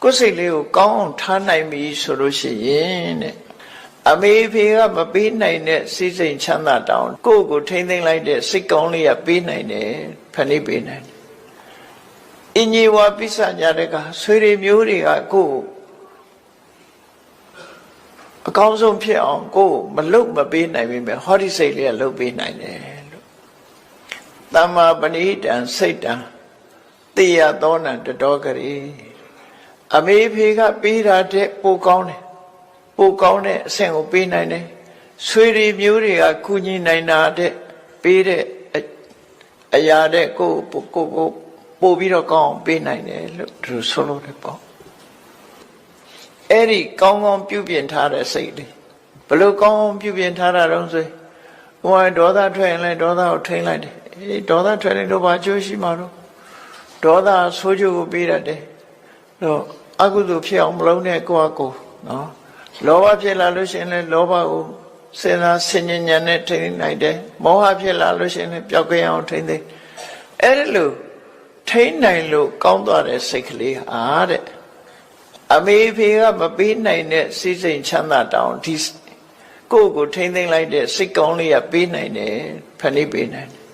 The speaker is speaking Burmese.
ကိုယ်စိတ်လေးကိုကောင်းအောင်ထားနိုင်ပြီဆိုလို့ရှိရင်တဲ့အမေဖေကမပေးနိုင်တဲ့စိတ်စိမ်ချမ်းသာတောင်းကိုယ့်ကိုထိမ့်သိမ့်လိုက်တဲ့စိတ်ကောင်းလေးကပေးနိုင်တယ်ဖန်တီးပေးနိုင်တယ်အင်ကြီးဝါပိဿညာတဲ့ကဆွေတွေမျိုးတွေကကိုယ့်အကောင်းဆုံးဖြစ်အောင်ကိုယ်မလုပ်မပေးနိုင်ပြီပဲဟောဒီစိတ်လေးကလုပ်ပေးနိုင်တယ်လို့သမ္မာပဏိတံစိတ်တံတေယသောနံတတော်ကလေးအမေဖေကပေးတာတဲ့ပိုကောင်းတယ်ပိုကောင်းတဲ့အဆင့်ကိုပေးနိုင်တယ်ဆွေတွေမျိုးတွေကကုညီနိုင်တာတဲ့ပေးတဲ့အရာတဲ့ကိုပို့ပြီးတော့ကောင်းအောင်ပေးနိုင်တယ်လို့သူဆိုလို့တယ်ပေါ့အဲ့ဒီကောင်းကောင်းပြုပြင်ထားတဲ့စိတ်လေးဘလို့ကောင်းကောင်းပြုပြင်ထားတာတော့ဆိုဟိုဒေါသထွက်ရင်လည်းဒေါသကိုထိန်းလိုက်တယ်အေးဒေါသထွက်ရင်တော့ဘာကျိုးရှိမှာတော့ဒေါသဆိုးကျိုးကိုပေးရတယ်တော့အကုသိုလ်ဖြစ်အောင်မလုပ်နဲ့ကိုယ့်အကိုနော်လောဘဖြစ်လာလို့ရှိရင်လည်းလောဘကိုစေနာဆင်ញဉဏ်နဲ့ထိန်းနိုင်တယ်မောဟဖြစ်လာလို့ရှိရင်လည်းပျောက်ကင်းအောင်ထိန်းသိမ်းအဲ့ဒါလို့ထိန်းနိုင်လို့ကောင်းသွားတဲ့စိတ်ကလေးအားတဲ့အမေဖေကမပေးနိုင်တဲ့စိတ်စိမ်ချမ်းသာတောင်းဒီကိုယ့်ကိုထိန်းသိမ်းလိုက်တဲ့စိတ်ကောင်းလေးကပေးနိုင်တယ်ဖန်တီးပေးနိုင်တယ်